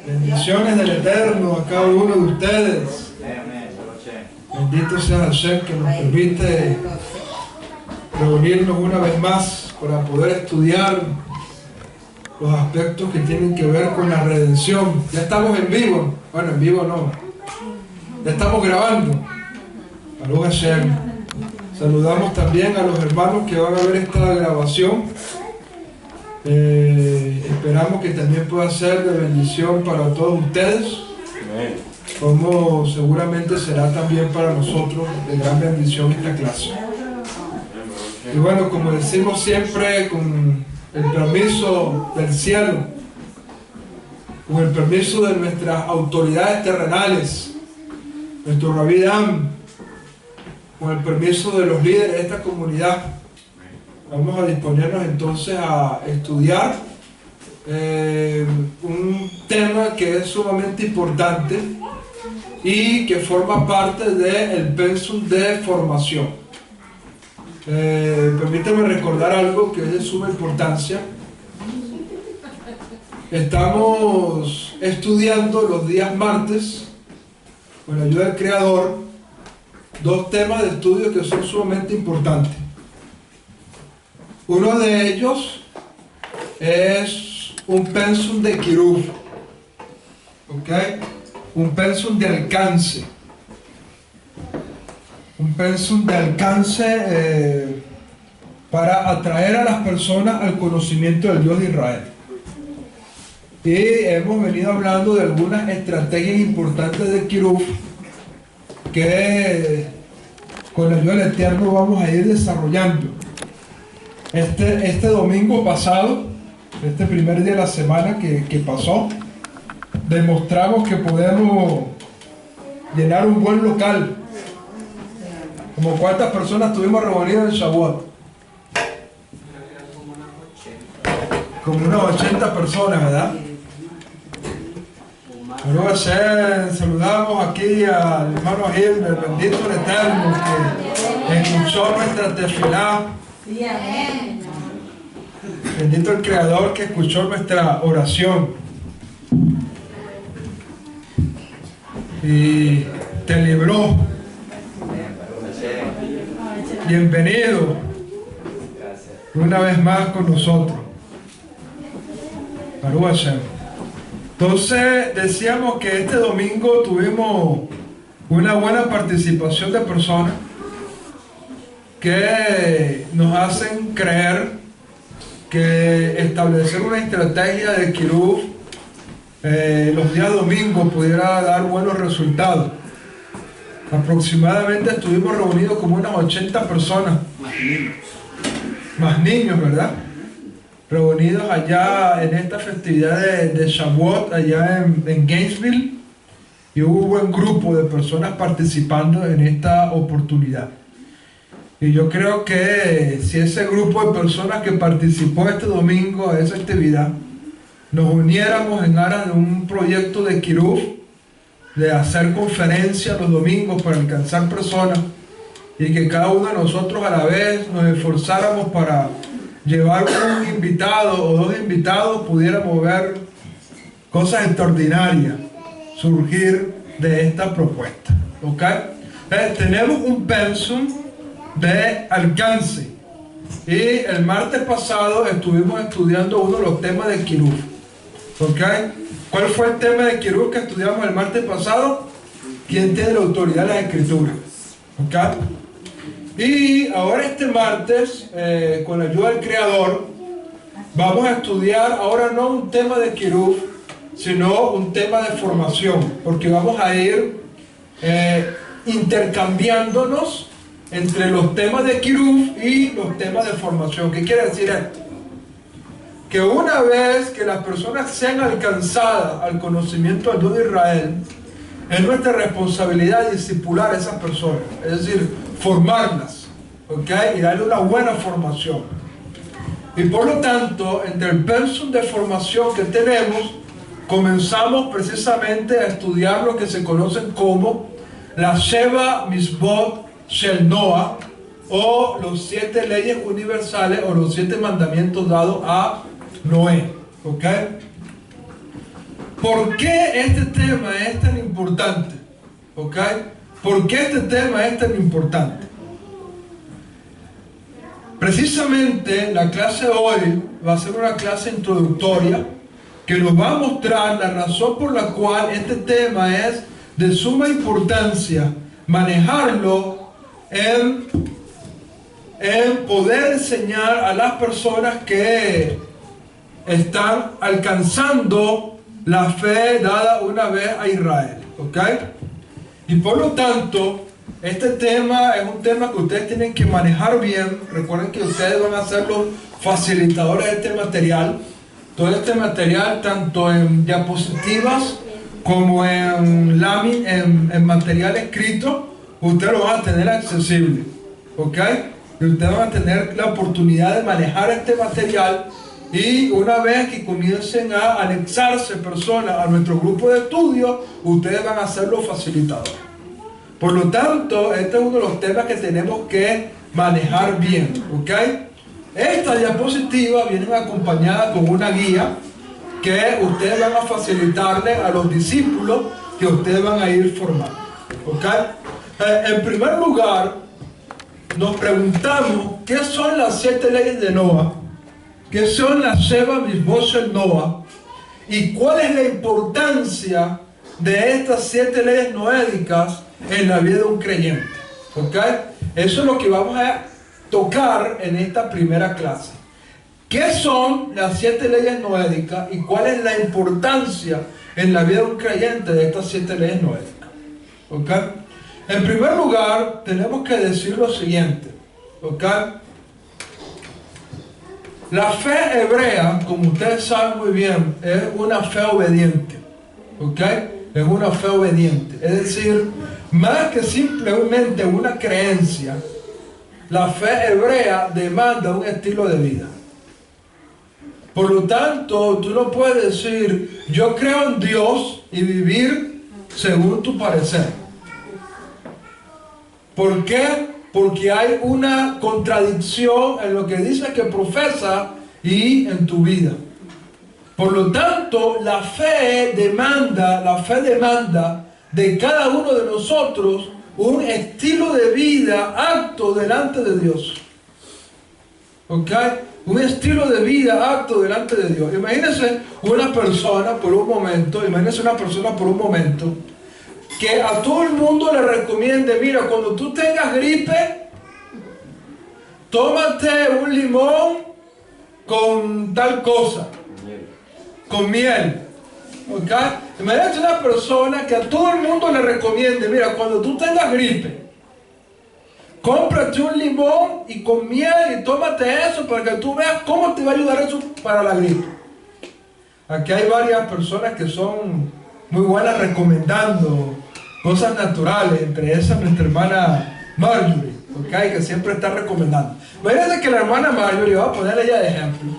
Bendiciones del Eterno a cada uno de ustedes. Bendito sea Hashem que nos permite reunirnos una vez más para poder estudiar los aspectos que tienen que ver con la redención. Ya estamos en vivo. Bueno, en vivo no. Ya estamos grabando. Baruch Hashem. Saludamos también a los hermanos que van a ver esta grabación. Esperamos que también pueda ser de bendición para todos ustedes, como seguramente será también para nosotros de gran bendición esta clase. Y bueno, como decimos siempre, con el permiso del cielo, con el permiso de nuestras autoridades terrenales, nuestro Rabbi Dan, con el permiso de los líderes de esta comunidad, vamos a disponernos entonces a estudiar un tema que es sumamente importante y que forma parte del pensum de formación. Permítame recordar algo que es de suma importancia. Estamos estudiando los días martes, con la ayuda del Creador, dos temas de estudio que son sumamente importantes. Uno de ellos es un pensum de Kiruv, un pensum de alcance, para atraer a las personas al conocimiento del Dios de Israel. Y hemos venido hablando de algunas estrategias importantes de Kiruv que con la ayuda del Eterno vamos a ir desarrollando. Este domingo pasado, este primer día de la semana que pasó, demostramos que podemos llenar un buen local. ¿Como cuántas personas estuvimos reunidas en Shavuot? Como unas 80 personas, ¿verdad? Pero saludamos aquí al hermano Gil, el bendito el Eterno, que escuchó nuestra tefilá. Bendito el Creador que escuchó nuestra oración y te libró. Bienvenido una vez más con nosotros. Baruch Hashem. Entonces decíamos que este domingo tuvimos una buena participación de personas que nos hacen creer que establecer una estrategia de Kiruv los días domingos pudiera dar buenos resultados. Aproximadamente estuvimos reunidos como unas 80 personas, más niños, ¿verdad? Reunidos allá en esta festividad de Shavuot, allá en Gainesville, y hubo un buen grupo de personas participando en esta oportunidad. Y yo creo que si ese grupo de personas que participó este domingo a esa actividad, nos uniéramos en aras de un proyecto de Kiruv, de hacer conferencias los domingos para alcanzar personas, y que cada uno de nosotros a la vez nos esforzáramos para llevar un invitado o dos invitados, pudiéramos ver cosas extraordinarias surgir de esta propuesta. Tenemos un pensum de alcance, y el martes pasado estuvimos estudiando uno de los temas de Kiruv. ¿Cuál fue el tema de Kiruv que estudiamos el martes pasado? ¿Quién tiene la autoridad de las escrituras? Y ahora este martes, con la ayuda del Creador, vamos a estudiar ahora no un tema de Kiruv, sino un tema de formación, porque vamos a ir intercambiándonos entre los temas de Kiruv y los temas de formación. ¿Qué quiere decir esto? Que una vez que las personas sean alcanzadas al conocimiento del Dios de Israel, es nuestra responsabilidad discipular a esas personas, es decir, formarlas, y darle una buena formación. Y por lo tanto, entre el pensum de formación que tenemos, comenzamos precisamente a estudiar lo que se conocen como las Sheva Mitzvot Shel Noah, o los 7 leyes universales, o los 7 mandamientos dados a Noé. ¿Por qué este tema es tan importante? ¿Ok? ¿Por qué este tema es tan importante? Precisamente la clase hoy va a ser una clase introductoria que nos va a mostrar la razón por la cual este tema es de suma importancia, manejarlo en poder enseñar a las personas que están alcanzando la fe dada una vez a Israel. ¿Ok? Y por lo tanto, este tema es un tema que ustedes tienen que manejar bien. Recuerden que ustedes van a ser los facilitadores de este material. Todo este material, tanto en diapositivas como en material escrito, ustedes lo van a tener accesible. ¿Ok? Y ustedes van a tener la oportunidad de manejar este material. Y una vez que comiencen a anexarse personas a nuestro grupo de estudio, ustedes van a ser los facilitadores. Por lo tanto, este es uno de los temas que tenemos que manejar bien. ¿Ok? Estas diapositivas vienen acompañadas con una guía que ustedes van a facilitarle a los discípulos que ustedes van a ir formando. ¿Ok? En primer lugar, nos preguntamos qué son las 7 leyes de Noah, qué son las Sheva Mitzvot Noah y cuál es la importancia de estas 7 leyes noédicas en la vida de un creyente. ¿Ok? Eso es lo que vamos a tocar en esta primera clase. ¿Qué son las 7 leyes noédicas y cuál es la importancia en la vida de un creyente de estas 7 leyes noédicas? ¿Ok? En primer lugar, tenemos que decir lo siguiente. ¿Ok? La fe hebrea, como ustedes saben muy bien, es una fe obediente. ¿Ok? Es una fe obediente. Es decir, más que simplemente una creencia, la fe hebrea demanda un estilo de vida. Por lo tanto, tú no puedes decir, yo creo en Dios y vivir según tu parecer. ¿Por qué? Porque hay una contradicción en lo que dices que profesa y en tu vida. Por lo tanto, la fe demanda de cada uno de nosotros un estilo de vida apto delante de Dios. ¿Ok? Un estilo de vida apto delante de Dios. Imagínense una persona por un momento que a todo el mundo le recomiende, mira, cuando tú tengas gripe, tómate un limón con tal cosa, con miel. ¿Ok? Imagínate una persona que a todo el mundo le recomiende, mira, cuando tú tengas gripe, cómprate un limón y con miel y tómate eso para que tú veas cómo te va a ayudar eso para la gripe. Aquí hay varias personas que son muy buenas recomendando cosas naturales, entre esas nuestra hermana Marjorie, ¿okay? Que siempre está recomendando. Imagínense que la hermana Marjorie, va a ponerle ella de ejemplo,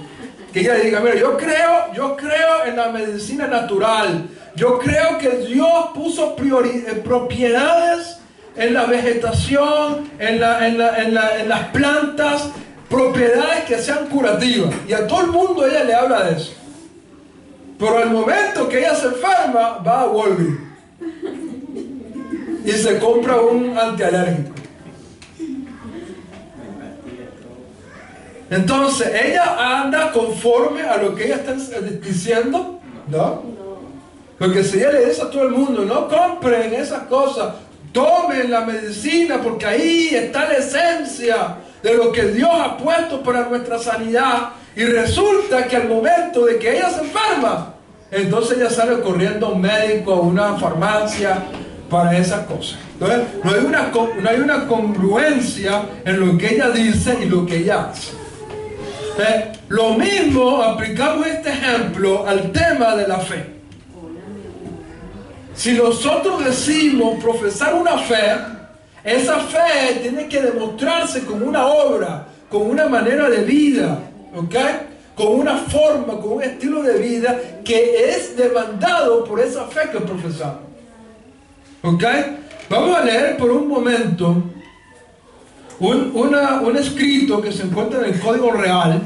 que ella diga, mira, yo creo en la medicina natural, yo creo que Dios puso propiedades en la vegetación, en las plantas, propiedades que sean curativas, y a todo el mundo ella le habla de eso. Pero al momento que ella se enferma, va a Walgreens y se compra un antialérgico. Entonces ella anda conforme a lo que ella está diciendo, ¿no? Porque si ella le dice a todo el mundo, no compren esas cosas, tomen la medicina, porque ahí está la esencia de lo que Dios ha puesto para nuestra sanidad, y resulta que al momento de que ella se enferma, entonces ella sale corriendo a un médico, a una farmacia para esas cosas. Entonces no hay una congruencia en lo que ella dice y lo que ella hace. Lo mismo aplicamos este ejemplo al tema de la fe. Si nosotros decimos profesar una fe, esa fe tiene que demostrarse con una obra, con una manera de vida, ¿ok? Con una forma, con un estilo de vida que es demandado por esa fe que profesamos. ¿Ok? Vamos a leer por un momento un escrito que se encuentra en el Código Real,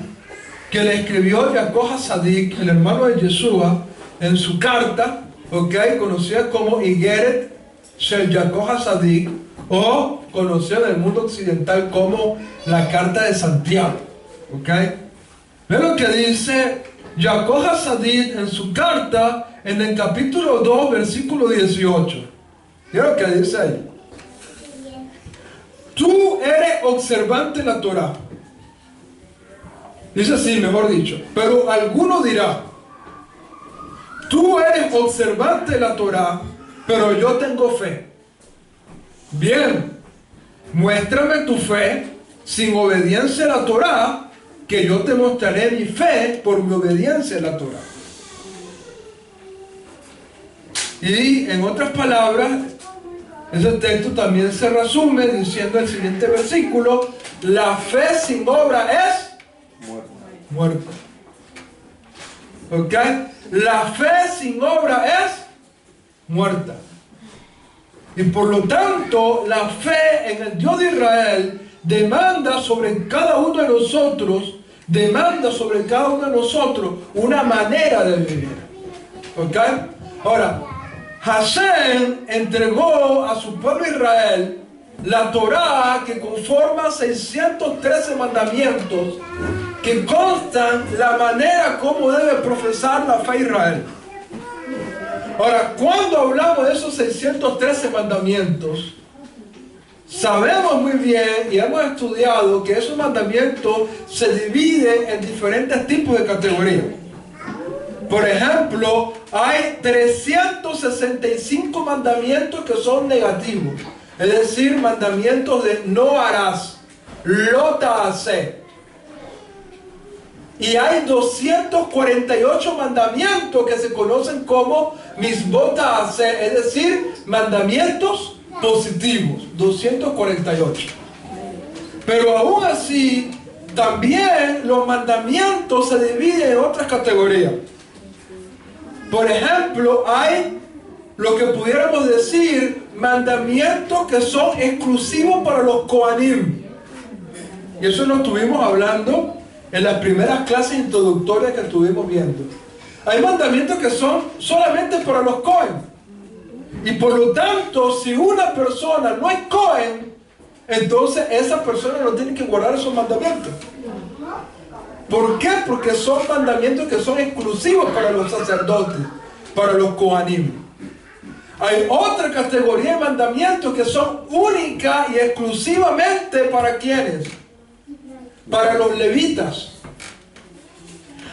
que le escribió Jacob Hasadik, el hermano de Yeshua, en su carta, conocida como Igeret Shel Yaakov Hasadik, o conocida en el mundo occidental como la Carta de Santiago. Ve lo que dice Yaakov Hasadik en su carta en el capítulo 2, versículo 18. Ve lo que dice ahí. Tú eres observante de la Torah. Dice así, mejor dicho. Pero alguno dirá, tú eres observante de la Torah, pero yo tengo fe. Bien, muéstrame tu fe sin obediencia a la Torah, que yo te mostraré mi fe por mi obediencia a la Torah. Y en otras palabras, ese texto también se resume diciendo el siguiente versículo: la fe sin obra es muerta. La fe sin obra es muerta. Y por lo tanto, la fe en el Dios de Israel demanda sobre cada uno de nosotros, una manera de vivir. Ahora, Hashem entregó a su pueblo Israel la Torah, que conforma 613 mandamientos que constan la manera como debe profesar la fe Israel. Ahora, cuando hablamos de esos 613 mandamientos, sabemos muy bien y hemos estudiado que esos mandamientos se dividen en diferentes tipos de categorías. Por ejemplo, hay 365 mandamientos que son negativos, es decir, mandamientos de no harás, lo ta'aseh. Y hay 248 mandamientos que se conocen como misbot ta'aseh, es decir, mandamientos positivos, 248. Pero aún así, también los mandamientos se dividen en otras categorías. Por ejemplo, hay lo que pudiéramos decir mandamientos que son exclusivos para los Kohanim. Y eso lo estuvimos hablando en las primeras clases introductorias que estuvimos viendo. Hay mandamientos que son solamente para los Kohen. Y por lo tanto, si una persona no es Kohen, entonces esa persona no tiene que guardar esos mandamientos. ¿Por qué? Porque son mandamientos que son exclusivos para los sacerdotes, para los Kohanim. Hay otra categoría de mandamientos que son únicas y exclusivamente para ¿quiénes? Para los levitas.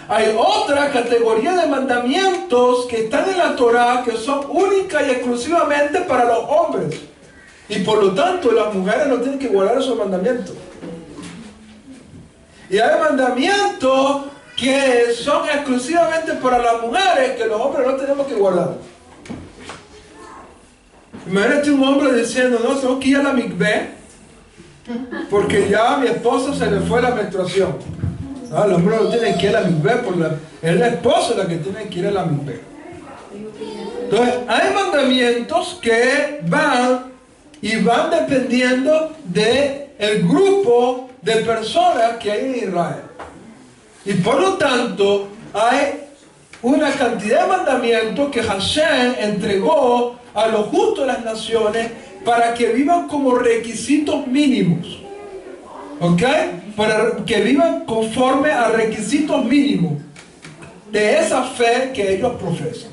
Hay otra categoría de mandamientos que están en la Torah que son únicas y exclusivamente para los hombres. Y por lo tanto las mujeres no tienen que guardar esos mandamientos. Y hay mandamientos que son exclusivamente para las mujeres, que los hombres no tenemos que guardar. Imagínate un hombre diciendo, no, tengo que ir a la mikveh porque ya a mi esposa se le fue la menstruación. No, el hombre no tiene que ir a la mikveh, es la esposa la que tiene que ir a la mikveh. Entonces, hay mandamientos que van dependiendo del grupo de personas que hay en Israel. Y por lo tanto, hay una cantidad de mandamientos que Hashem entregó a los justos de las naciones para que vivan como requisitos mínimos. Para que vivan conforme a requisitos mínimos de esa fe que ellos profesan.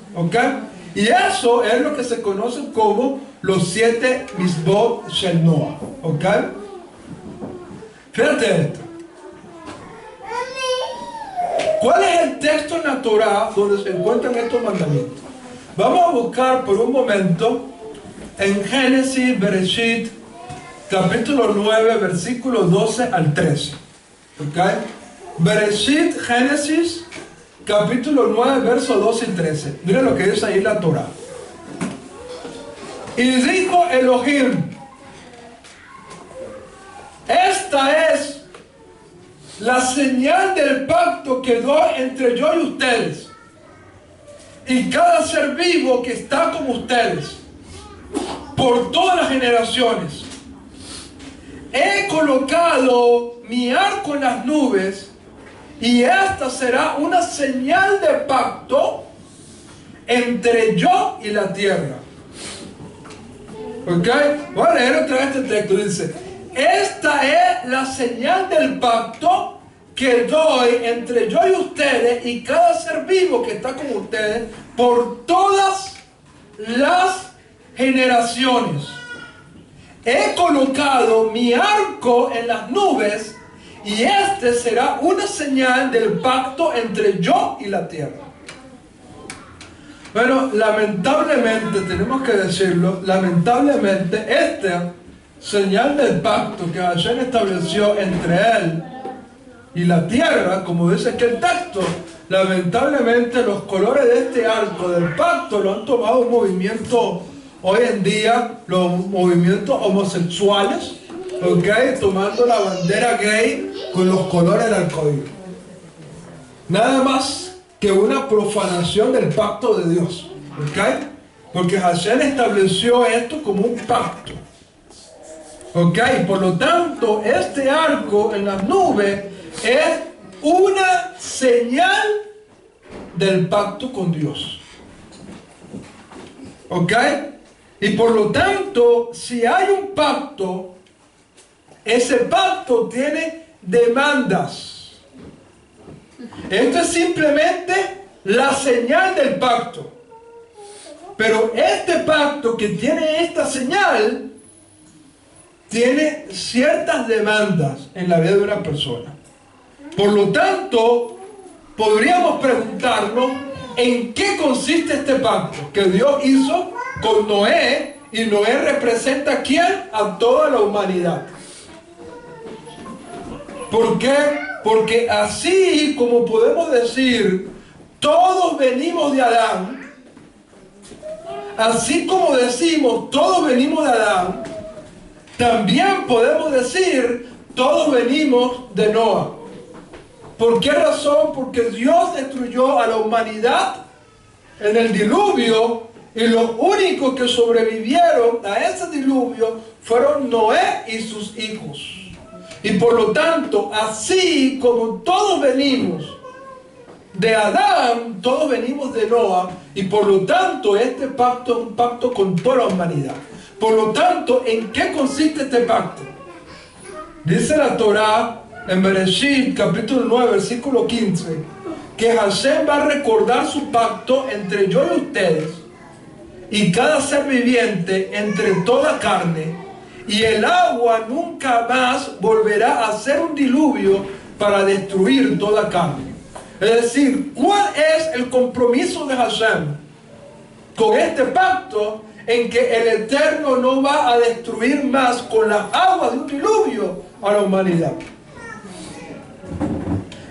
Y eso es lo que se conoce como los 7 misbot shel Noah. Fíjate esto. ¿Cuál es el texto en la Torah donde se encuentran estos mandamientos? Vamos a buscar por un momento en Génesis, Bereshit, capítulo 9, versículos 12 al 13. Bereshit, Génesis, capítulo 9, versos 12 y 13. Mira lo que dice ahí la Torah. Y dijo Elohim: esta es la señal del pacto que doy entre yo y ustedes y cada ser vivo que está con ustedes por todas las generaciones. He colocado mi arco en las nubes, y esta será una señal de pacto entre yo y la tierra. ¿Ok? Voy a leer otra vez este texto. Dice: esta es la señal del pacto que doy entre yo y ustedes y cada ser vivo que está con ustedes por todas las generaciones. He colocado mi arco en las nubes y este será una señal del pacto entre yo y la tierra. Bueno, lamentablemente, tenemos que decirlo, lamentablemente esta señal del pacto que Hashem estableció entre él y la tierra, como dice aquí el texto, lamentablemente los colores de este arco del pacto lo han tomado un movimiento hoy en día, los movimientos homosexuales, ¿ok? Tomando la bandera gay con los colores del arcoíris. Nada más que una profanación del pacto de Dios, ¿ok? Porque Hashem estableció esto como un pacto, ¿ok? Por lo tanto, este arco en las nubes es una señal del pacto con Dios, ¿ok? Y por lo tanto, si hay un pacto, ese pacto tiene demandas. Esto es simplemente la señal del pacto. Pero este pacto que tiene esta señal tiene ciertas demandas en la vida de una persona. Por lo tanto, podríamos preguntarnos en qué consiste este pacto que Dios hizo con Noé, y Noé representa ¿a quién? A toda la humanidad. ¿Por qué? Porque así como podemos decir todos venimos de Adán, así como decimos todos venimos de Adán, también podemos decir todos venimos de Noah. ¿Por qué razón? Porque Dios destruyó a la humanidad en el diluvio y los únicos que sobrevivieron a ese diluvio fueron Noé y sus hijos. Y por lo tanto, así como todos venimos de Adán, todos venimos de Noah, y por lo tanto este pacto es un pacto con toda la humanidad. Por lo tanto, ¿en qué consiste este pacto? Dice la Torá en Bereshit, capítulo 9, versículo 15, que Hashem va a recordar su pacto entre yo y ustedes y cada ser viviente entre toda carne, y el agua nunca más volverá a ser un diluvio para destruir toda carne. Es decir, ¿cuál es el compromiso de Hashem con este pacto? En que el Eterno no va a destruir más con las aguas de un diluvio a la humanidad.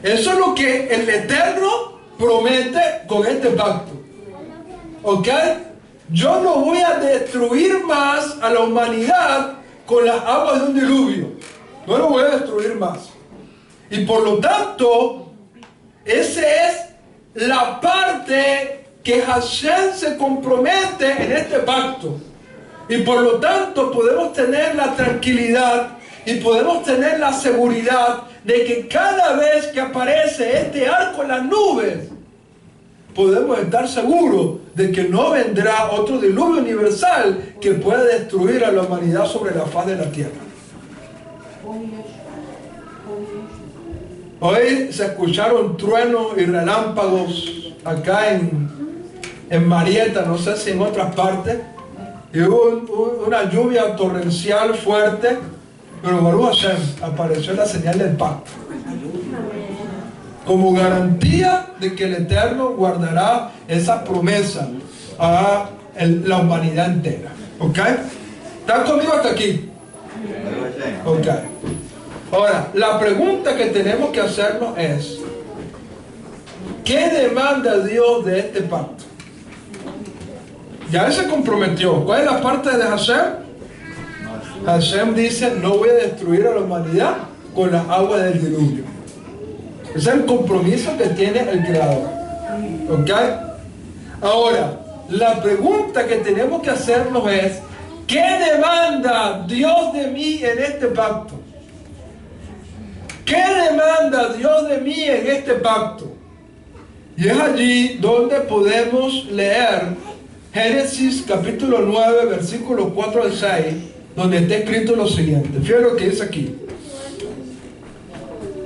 Eso es lo que el Eterno promete con este pacto. ¿Ok? Yo no voy a destruir más a la humanidad con las aguas de un diluvio. No lo voy a destruir más. Y por lo tanto, esa es la parte que Hashem se compromete en este pacto. Y por lo tanto podemos tener la tranquilidad y podemos tener la seguridad de que cada vez que aparece este arco en las nubes, podemos estar seguros de que no vendrá otro diluvio universal que pueda destruir a la humanidad sobre la faz de la tierra. Hoy se escucharon truenos y relámpagos acá en Marietta, no sé si en otras partes, y hubo una lluvia torrencial fuerte, pero Baruch Hashem apareció la señal del pacto como garantía de que el Eterno guardará esa promesa a la humanidad entera. ¿Ok? ¿Están conmigo hasta aquí? Ok. Ahora, la pregunta que tenemos que hacernos es: ¿qué demanda Dios de este pacto? Ya Él se comprometió. ¿Cuál es la parte de Hashem? Hashem dice: no voy a destruir a la humanidad con las aguas del diluvio. Ese es el compromiso que tiene el Creador. ¿Ok? Ahora, la pregunta que tenemos que hacernos es: ¿qué demanda Dios de mí en este pacto? ¿Qué demanda Dios de mí en este pacto? Y es allí donde podemos leer Génesis capítulo 9, versículos 4 al 6, donde está escrito lo siguiente. Fíjate lo que dice aquí.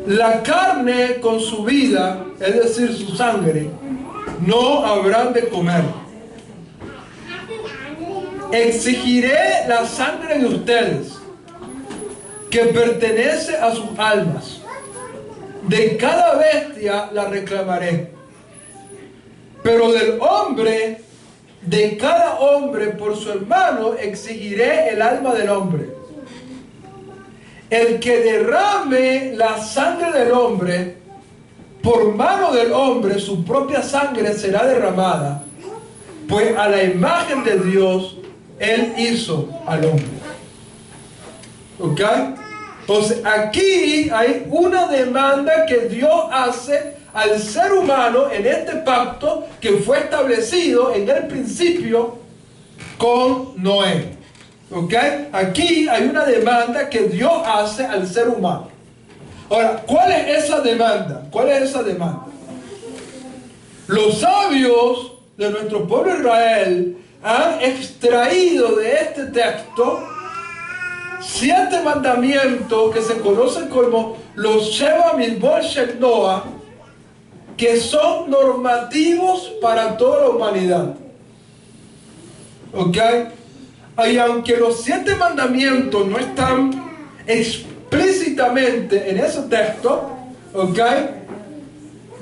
La carne con su vida, es decir, su sangre, no habrán de comer. Exigiré la sangre de ustedes, que pertenece a sus almas. De cada bestia la reclamaré. Pero del hombre, de cada hombre por su hermano, exigiré el alma del hombre. El que derrame la sangre del hombre, por mano del hombre, su propia sangre será derramada, pues a la imagen de Dios, Él hizo al hombre. ¿Ok? Entonces aquí hay una demanda que Dios hace al ser humano en este pacto que fue establecido en el principio con Noé. ¿Ok? Aquí hay una demanda que Dios hace al ser humano. Ahora, ¿cuál es esa demanda? ¿Cuál es esa demanda? Los sabios de nuestro pueblo Israel han extraído de este texto 7 mandamientos que se conocen como los Sheva Mitzvot Shel Noah, que son normativos para toda la humanidad. ¿Ok? Y aunque los 7 mandamientos no están explícitamente en ese texto, ¿ok?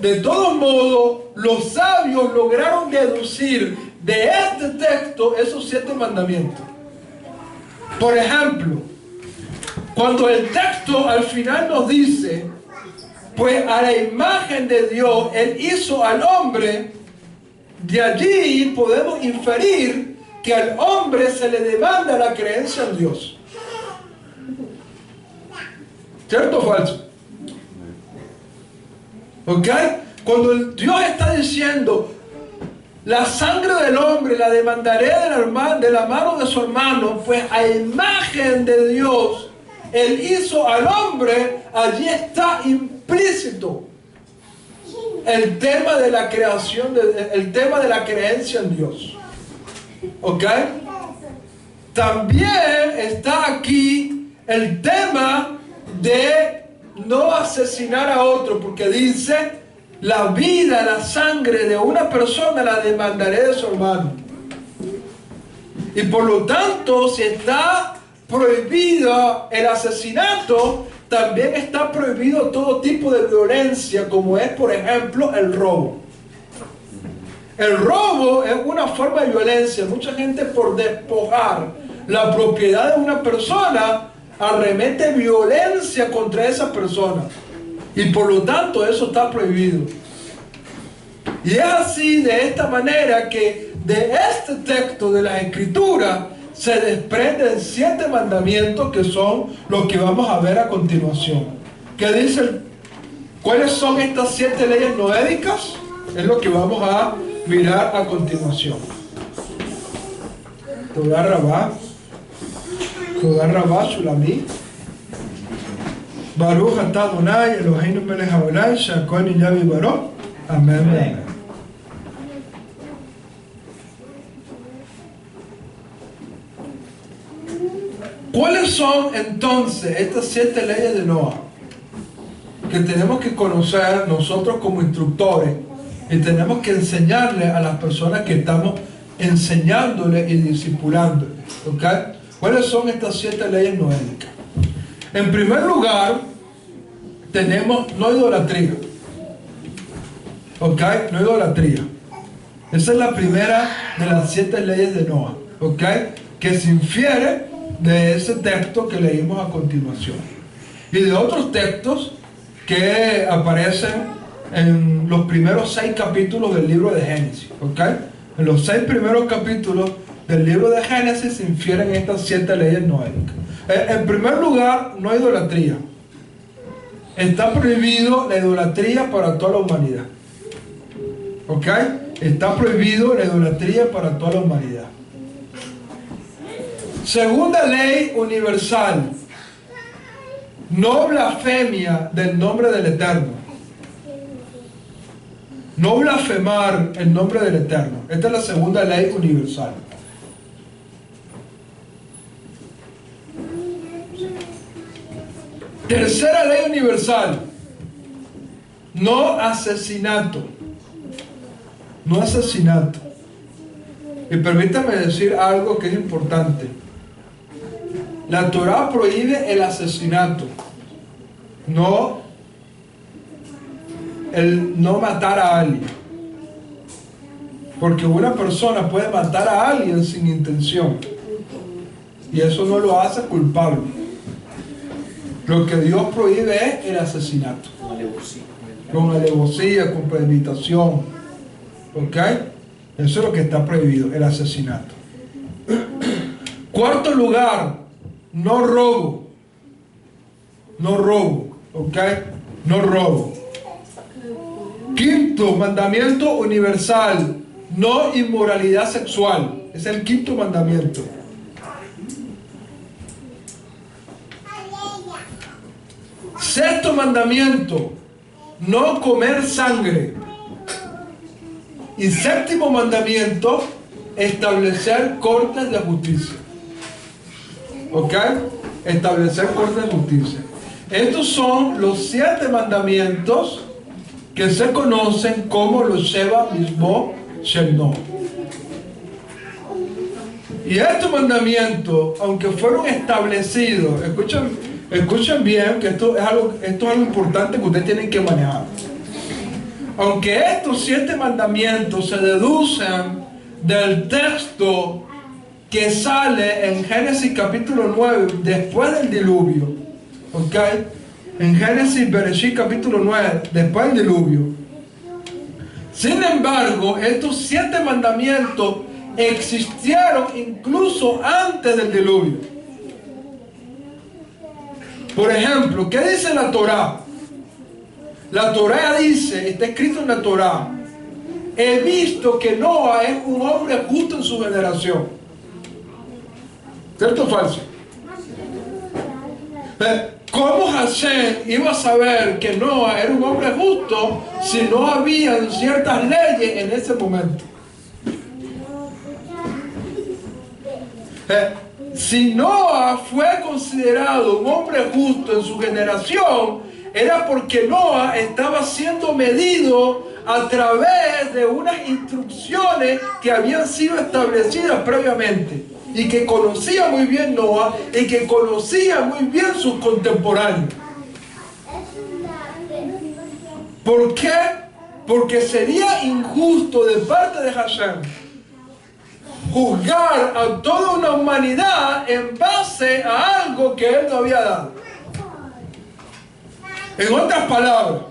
De todos modos, los sabios lograron deducir de este texto esos 7 mandamientos. Por ejemplo, cuando el texto al final nos dice, pues a la imagen de Dios Él hizo al hombre, de allí podemos inferir que al hombre se le demanda la creencia en Dios. ¿Cierto o falso? ¿Ok? Cuando Dios está diciendo, la sangre del hombre la demandaré de la mano de su hermano, pues a imagen de Dios Él hizo al hombre, allí está implícito el tema de la creación, el tema de la creencia en Dios. ¿Ok? También está aquí el tema de no asesinar a otro, porque dice, la vida, la sangre de una persona la demandaré de su hermano. Y por lo tanto, si está prohibido el asesinato, también está prohibido todo tipo de violencia, como es, por ejemplo, el robo. El robo es una forma de violencia. Mucha gente, por despojar la propiedad de una persona, arremete violencia contra esa persona. Y por lo tanto, eso está prohibido. Y es así, de esta manera, que de este texto de la Escritura se desprenden 7 mandamientos, que son los que vamos a ver a continuación. ¿Qué dicen? ¿Cuáles son estas 7 leyes noédicas? Es lo que vamos a mirar a continuación. Todá Rabá, Shulamí, Baruch atah Adonai, Eloheinu melech haolam, she'akol nהיה b'dvaro. Amén. Amén. ¿Cuáles son entonces estas 7 leyes de Noah que tenemos que conocer nosotros como instructores y tenemos que enseñarle a las personas que estamos enseñándole y discipulándoles? ¿Ok? ¿Cuáles son estas 7 leyes noédicas? En primer lugar, tenemos no idolatría. ¿Ok? No idolatría. Esa es la primera de las 7 leyes de Noah. ¿Ok? Que se infiere de ese texto que leímos a continuación. Y de otros textos que aparecen en los primeros 6 capítulos del libro de Génesis. ¿Ok? En los 6 primeros capítulos del libro de Génesis se infieren estas 7 leyes noédicas. En primer lugar, no hay idolatría. Está prohibido la idolatría para toda la humanidad. ¿Ok? Está prohibido la idolatría para toda la humanidad. Segunda ley universal: no blasfemia del nombre del Eterno. No blasfemar el nombre del Eterno. Esta es la segunda ley universal. Tercera ley universal. No asesinato. No asesinato. Y permítame decir algo que es importante. La Torá prohíbe el asesinato. No el no matar a alguien. Porque una persona puede matar a alguien sin intención. Y eso no lo hace culpable. Lo que Dios prohíbe es el asesinato. Con alevosía, con premeditación. ¿Ok? Eso es lo que está prohibido, el asesinato. Cuarto lugar, no robo. No robo. ¿Ok? No robo. Quinto mandamiento universal, no inmoralidad sexual. Es el quinto mandamiento. Sexto mandamiento, no comer sangre. Y séptimo mandamiento, establecer cortes de justicia. ¿Ok? Establecer cortes de justicia. Estos son los 7 mandamientos que se conocen como los Sheva Mitzvot Shel Noah. Y estos mandamientos, aunque fueron establecidos, escuchen bien que esto es algo importante que ustedes tienen que manejar. Aunque estos 7 mandamientos se deducen del texto que sale en Génesis capítulo 9, después del diluvio, ¿ok? En Génesis Bereshit capítulo 9, después del diluvio. Sin embargo, estos 7 mandamientos existieron incluso antes del diluvio. Por ejemplo, ¿qué dice la Torá? La Torá dice, está escrito en la Torá: he visto que Noah es un hombre justo en su generación. ¿Cierto o falso? ¿Cómo Hashem iba a saber que Noah era un hombre justo si no había ciertas leyes en ese momento? Si Noah fue considerado un hombre justo en su generación, era porque Noah estaba siendo medido a través de unas instrucciones que habían sido establecidas previamente y que conocía muy bien Noah y que conocía muy bien sus contemporáneos. ¿Por qué? Porque sería injusto de parte de Hashem juzgar a toda una humanidad en base a algo que él no había dado. En otras palabras,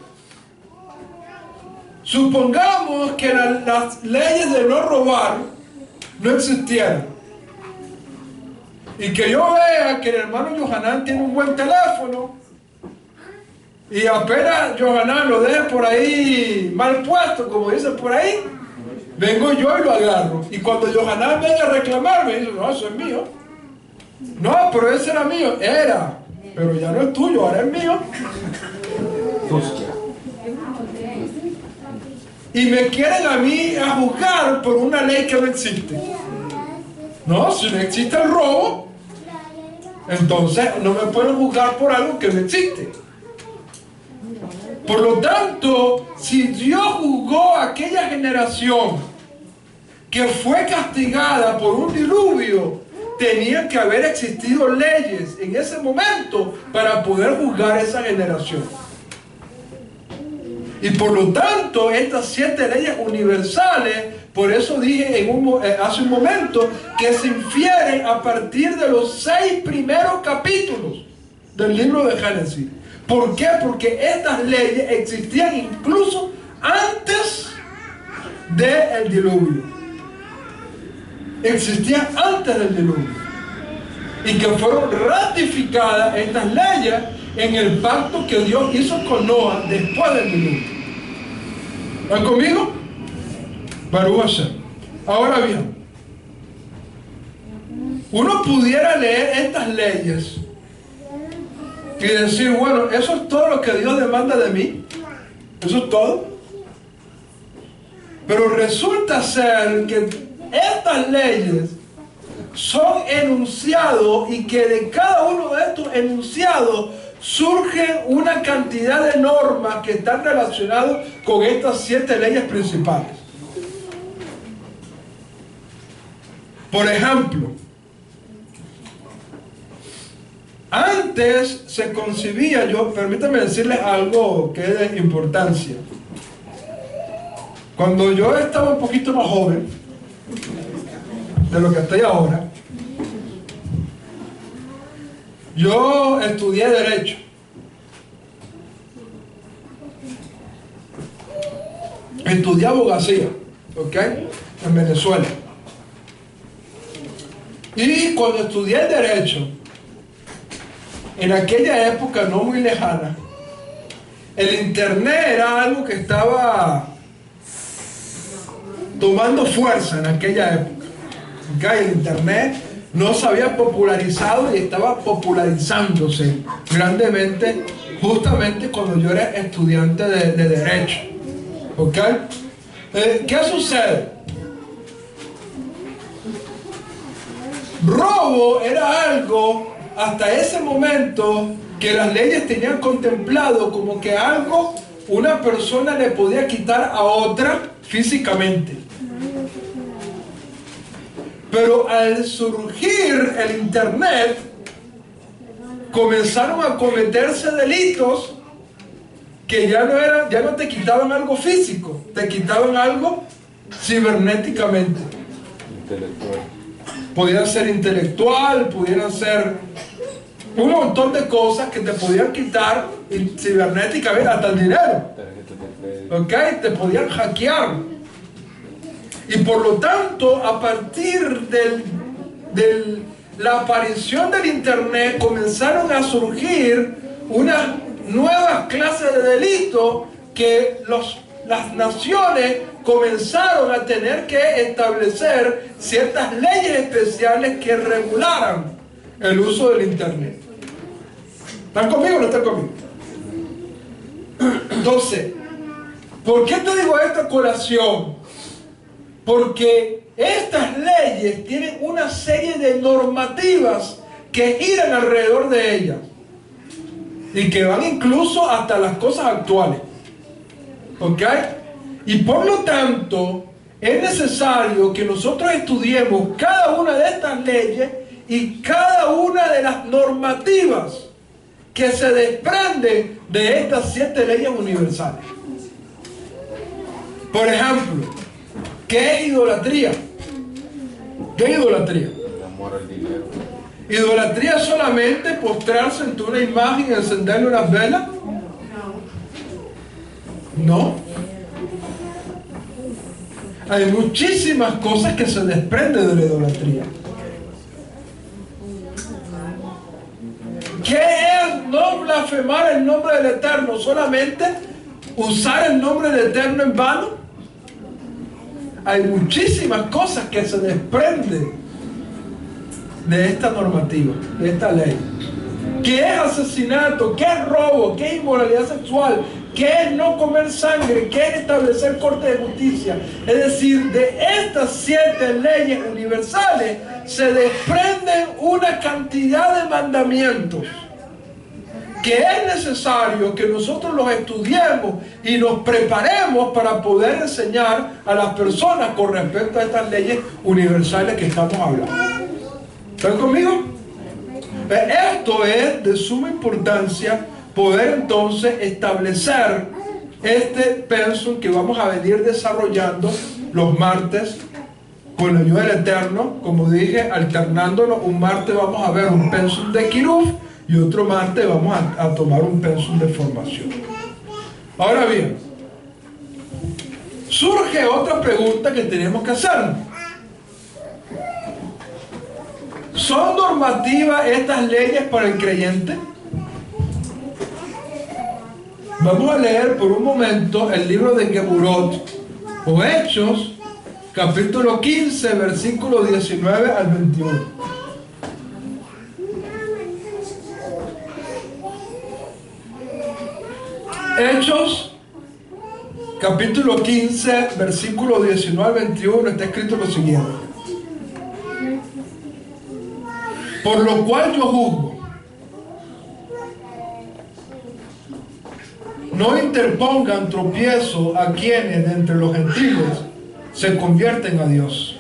supongamos que las leyes de no robar no existieran y que yo vea que el hermano Yohanan tiene un buen teléfono y apenas Yohanan lo deje por ahí mal puesto, como dicen por ahí, vengo yo y lo agarro. Y cuando Yohanan venga a reclamarme, dice: no, eso es mío. No, pero ese era mío. Era, pero ya no es tuyo, ahora es mío. Y me quieren a mí a juzgar por una ley que no existe. No, si no existe el robo, entonces no me pueden juzgar por algo que no existe. Por lo tanto, si Dios juzgó a aquella generación que fue castigada por un diluvio, tenía que haber existido leyes en ese momento para poder juzgar esa generación. Y por lo tanto, estas 7 leyes universales, por eso dije hace un momento, que se infieren a partir de los 6 primeros capítulos del libro de Génesis. ¿Por qué? Porque estas leyes existían incluso antes del diluvio. Existían antes del diluvio. Y que fueron ratificadas estas leyes en el pacto que Dios hizo con Noah después del diluvio. ¿Están conmigo? Baruch Hashem. Ahora bien, uno pudiera leer estas leyes y decir: bueno, eso es todo lo que Dios demanda de mí. Eso es todo. Pero resulta ser que estas leyes son enunciados y que de cada uno de estos enunciados surge una cantidad de normas que están relacionadas con estas 7 leyes principales. Por ejemplo, antes se concibía, permítanme decirles algo que es de importancia. Cuando yo estaba un poquito más joven de lo que estoy ahora, yo estudié Derecho. Estudié abogacía, ¿ok? En Venezuela. Y cuando estudié Derecho, en aquella época no muy lejana, el internet era algo que estaba tomando fuerza en aquella época. ¿Okay? El internet no se había popularizado y estaba popularizándose grandemente justamente cuando yo era estudiante de Derecho. ¿Ok? ¿Qué sucede? Robo era algo hasta ese momento que las leyes tenían contemplado como que algo una persona le podía quitar a otra físicamente. Pero al surgir el internet, comenzaron a cometerse delitos que ya no te quitaban algo físico, te quitaban algo cibernéticamente. Intelectual. Podían ser intelectual, pudieran ser un montón de cosas que te podían quitar cibernéticamente, hasta el dinero. ¿Ok? Te podían hackear. Y por lo tanto, a partir de la aparición del internet, comenzaron a surgir unas nuevas clases de delitos que las naciones comenzaron a tener que establecer ciertas leyes especiales que regularan el uso del internet. ¿Están conmigo o no están conmigo? Entonces, ¿por qué te digo esta colación? Porque estas leyes tienen una serie de normativas que giran alrededor de ellas y que van incluso hasta las cosas actuales. ¿Ok? Y por lo tanto, es necesario que nosotros estudiemos cada una de estas leyes y cada una de las normativas que se desprenden de estas 7 leyes universales. Por ejemplo, ¿qué es idolatría? ¿Qué es idolatría? El amor al dinero. ¿Idolatría es solamente postrarse ante una imagen y encenderle unas velas? No. Hay muchísimas cosas que se desprenden de la idolatría. ¿Qué es no blasfemar el nombre del Eterno? ¿Solamente usar el nombre del Eterno en vano? Hay muchísimas cosas que se desprenden de esta normativa, de esta ley. ¿Qué es asesinato? ¿Qué es robo? ¿Qué es inmoralidad sexual? ¿Qué es no comer sangre? ¿Qué es establecer corte de justicia? Es decir, de estas 7 leyes universales se desprenden una cantidad de mandamientos que es necesario que nosotros los estudiemos y nos preparemos para poder enseñar a las personas con respecto a estas leyes universales que estamos hablando. ¿Están conmigo? Esto es de suma importancia, poder entonces establecer este pensum que vamos a venir desarrollando los martes con la ayuda del Eterno. Como dije, alternándolo, un martes vamos a ver un pensum de Kiruf y otro martes vamos a tomar un pensum de formación. Ahora bien, surge otra pregunta que tenemos que hacernos. ¿Son normativas estas leyes para el creyente? Vamos a leer por un momento el libro de Geburot o Hechos, capítulo 15, versículos 19 al 21. Hechos, capítulo 15, versículo 19 al 21, está escrito lo siguiente. Por lo cual yo juzgo, no interpongan tropiezo a quienes de entre los gentiles se convierten a Dios,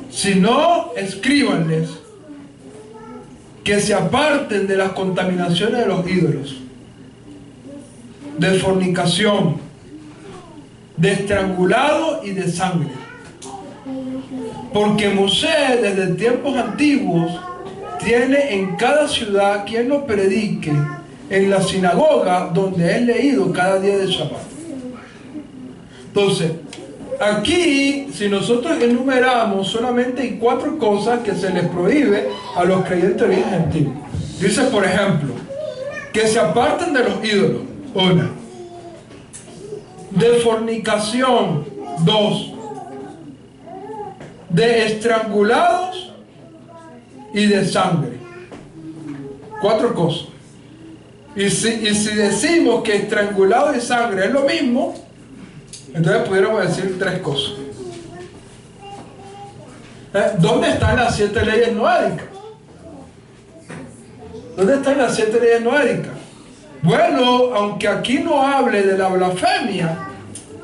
sino escríbanles que se aparten de las contaminaciones de los ídolos, de fornicación, de estrangulado y de sangre. Porque Moisés desde tiempos antiguos tiene en cada ciudad quien lo predique en la sinagoga donde es leído cada día de Shabbat. Entonces, aquí, si nosotros enumeramos, solamente hay 4 cosas que se les prohíbe a los creyentes de origen gentil. Dice, por ejemplo, que se aparten de los ídolos. 1. De fornicación. 2. De estrangulados y de sangre. 4 cosas. Y si decimos que estrangulado y sangre es lo mismo, entonces pudiéramos decir 3 cosas. ¿Dónde están las 7 leyes noédicas? ¿Dónde están las 7 leyes noédicas? Bueno, aunque aquí no hable de la blasfemia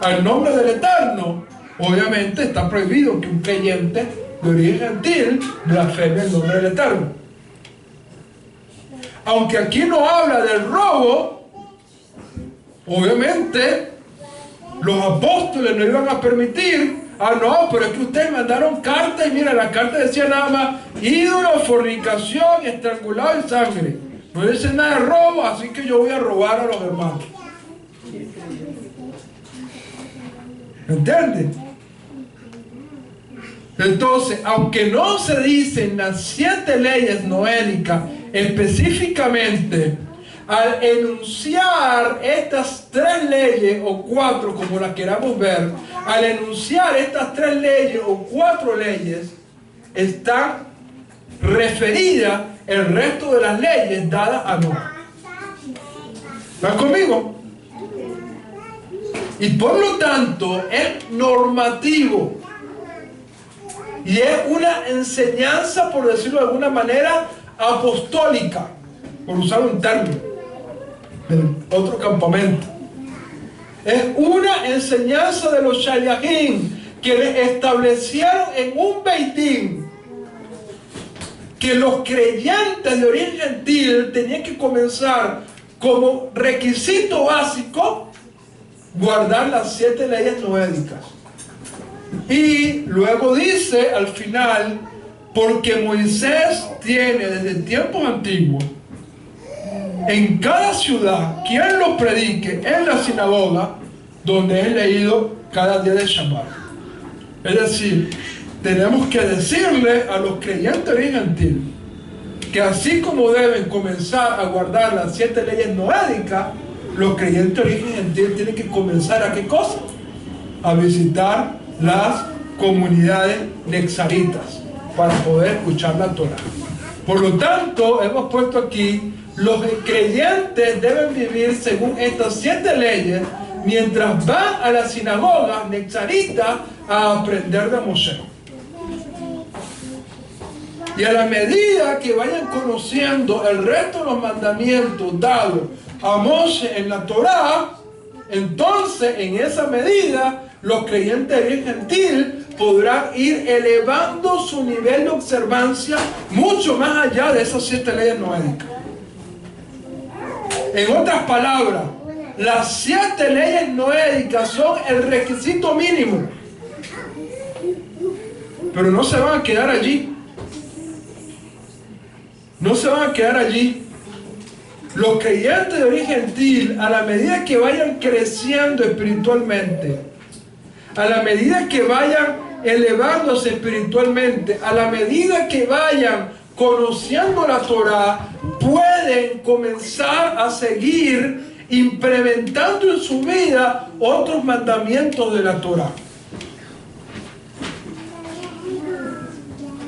al nombre del Eterno, obviamente está prohibido que un creyente de origen gentil blasfeme el nombre del Eterno. Aunque aquí no habla del robo, obviamente los apóstoles no iban a permitir. No, pero es que ustedes mandaron cartas y mira, la carta decía nada más ídolo, fornicación, estrangulado y sangre. No dice nada de robo, así que yo voy a robar a los hermanos. ¿Entiendes? Entonces, aunque no se dicen las 7 leyes noédicas específicamente, al enunciar estas 3 leyes o 4, como las queramos ver, al enunciar estas 3 leyes o 4 leyes, están referidas el resto de las leyes dadas a Noé. ¿Están conmigo? Y por lo tanto es normativo y es una enseñanza, por decirlo de alguna manera, apostólica, por usar un término del otro campamento. Es una enseñanza de los Shayahim que les establecieron en un Beitín que los creyentes de origen gentil tenían que comenzar como requisito básico guardar las 7 leyes noédicas. Y luego dice al final, porque Moisés tiene desde tiempos antiguos en cada ciudad quien lo predique en la sinagoga donde es leído cada día de Shabbat. Es decir, tenemos que decirle a los creyentes de origen gentil que así como deben comenzar a guardar las 7 leyes noédicas, los creyentes de origen gentil tienen que comenzar ¿a qué cosa? A visitar las comunidades nexaritas para poder escuchar la Torah. Por lo tanto, hemos puesto aquí, los creyentes deben vivir según estas 7 leyes mientras van a la sinagoga nexarita a aprender de Moshe. Y a la medida que vayan conociendo el resto de los mandamientos dados a Moshe en la Torah, entonces en esa medida los creyentes de origen gentil podrán ir elevando su nivel de observancia mucho más allá de esas 7 leyes noédicas. En otras palabras, las 7 leyes noédicas son el requisito mínimo, pero no se van a quedar allí. No se van a quedar allí. Los creyentes de origen gentil, a la medida que vayan creciendo espiritualmente, a la medida que vayan elevándose espiritualmente, a la medida que vayan conociendo la Torah, pueden comenzar a seguir implementando en su vida otros mandamientos de la Torah.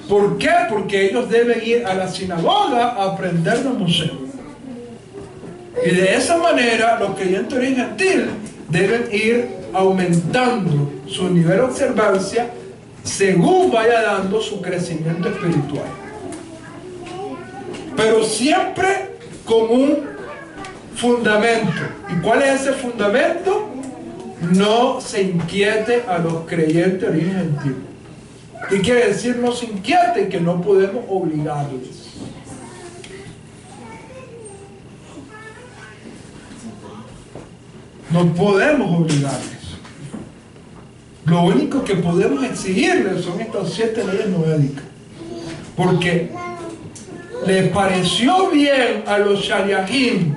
¿Por qué? Porque ellos deben ir a la sinagoga a aprender de Moshe. Y de esa manera los creyentes de origen gentil deben ir aumentando su nivel de observancia según vaya dando su crecimiento espiritual. Pero siempre con un fundamento. ¿Y cuál es ese fundamento? No se inquiete a los creyentes de origen gentil. ¿Qué quiere decir no se inquieten? Que no podemos obligarles. No podemos obligarles. Lo único que podemos exigirles son estas 7 leyes noédicas. Porque les pareció bien a los shaliachim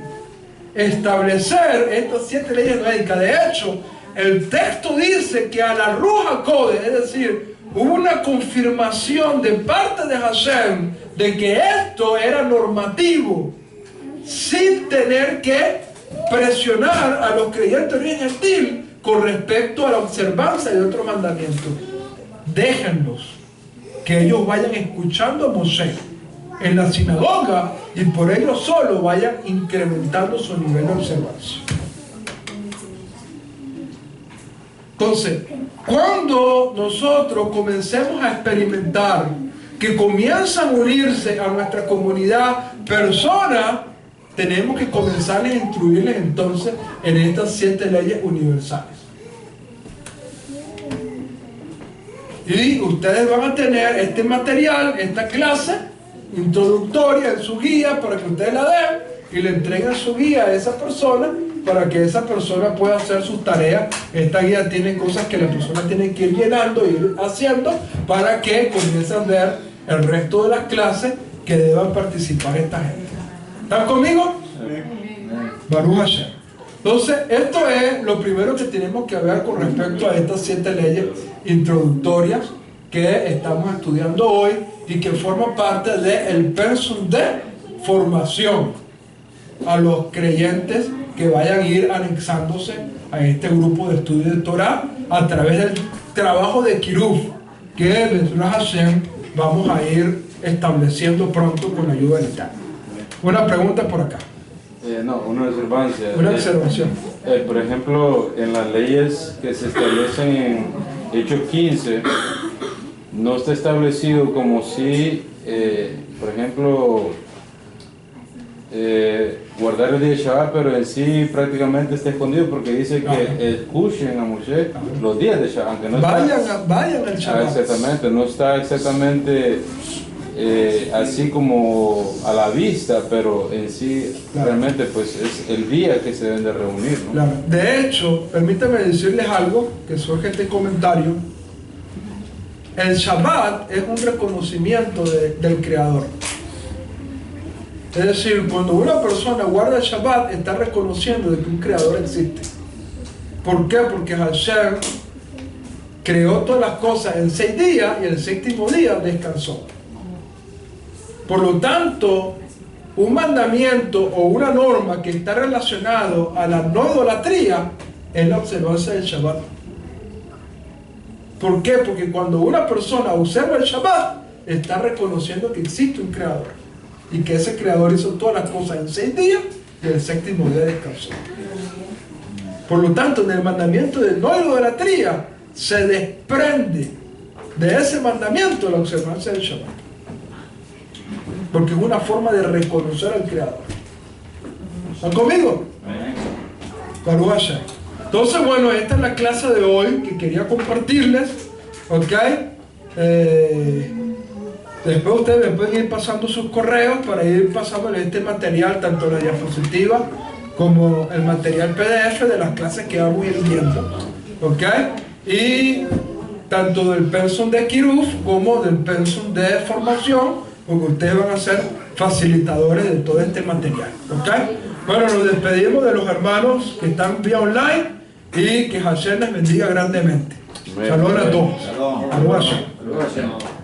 establecer estas 7 leyes noédicas. De hecho, el texto dice que a la Ruach HaKodesh, es decir, hubo una confirmación de parte de Hashem de que esto era normativo, sin tener que presionar a los creyentes de origen gentil con respecto a la observancia de otros mandamientos. Déjenlos que ellos vayan escuchando a Moshe en la sinagoga y por ellos solo vayan incrementando su nivel de observancia. Entonces, cuando nosotros comencemos a experimentar que comienzan a unirse a nuestra comunidad personas, tenemos que comenzar a instruirles entonces en estas 7 leyes universales. Y ustedes van a tener este material, esta clase introductoria en su guía para que ustedes la den y le entreguen su guía a esa persona para que esa persona pueda hacer sus tareas. Esta guía tiene cosas que la persona tiene que ir llenando y ir haciendo para que comiencen a ver el resto de las clases que deban participar esta gente. ¿Están conmigo? Baruch Hashem. Entonces, esto es lo primero que tenemos que ver con respecto a estas 7 leyes introductorias que estamos estudiando hoy y que forman parte del pensum de formación a los creyentes que vayan a ir anexándose a este grupo de estudio de Torah a través del trabajo de Kiruf que Bezrat Hashem vamos a ir estableciendo pronto con la ayuda del Eterno. Una pregunta por acá. No, una observancia. Una observación. Por ejemplo, en las leyes que se establecen en Hechos 15, no está establecido como si, por ejemplo, guardar el día de Shabbat, pero en sí prácticamente está escondido porque dice que escuchen a Moshe los días de Shabbat, aunque no vayan al Shabbat. Exactamente, no está exactamente así como a la vista, pero en sí realmente pues es el día que se deben de reunir, ¿no? Claro. De hecho, permítanme decirles algo que surge este comentario. El Shabbat es un reconocimiento del Creador. Es decir, cuando una persona guarda el Shabbat, está reconociendo de que un Creador existe. ¿Por qué? Porque Hashem creó todas las cosas en 6 días y el 7º día descansó. Por lo tanto, un mandamiento o una norma que está relacionado a la no idolatría es la observancia del Shabbat. ¿Por qué? Porque cuando una persona observa el Shabbat, está reconociendo que existe un Creador y que ese Creador hizo todas las cosas en 6 días y el 7º día descansó. Por lo tanto, en el mandamiento de no idolatría se desprende de ese mandamiento la observancia del Shabbat, porque es una forma de reconocer al Creador. ¿Están conmigo? Baruch Hashem. Entonces, bueno, esta es la clase de hoy que quería compartirles, ¿ok? Después ustedes me pueden ir pasando sus correos para ir pasándoles este material, tanto la diapositiva como el material PDF de las clases que vamos a ir viendo, ¿ok? Y tanto del pensum de Kiruf como del pensum de formación, porque ustedes van a ser facilitadores de todo este material, ¿ok? Bueno, nos despedimos de los hermanos que están vía online y que Hashem les bendiga grandemente. Shalom a todos. Shalom.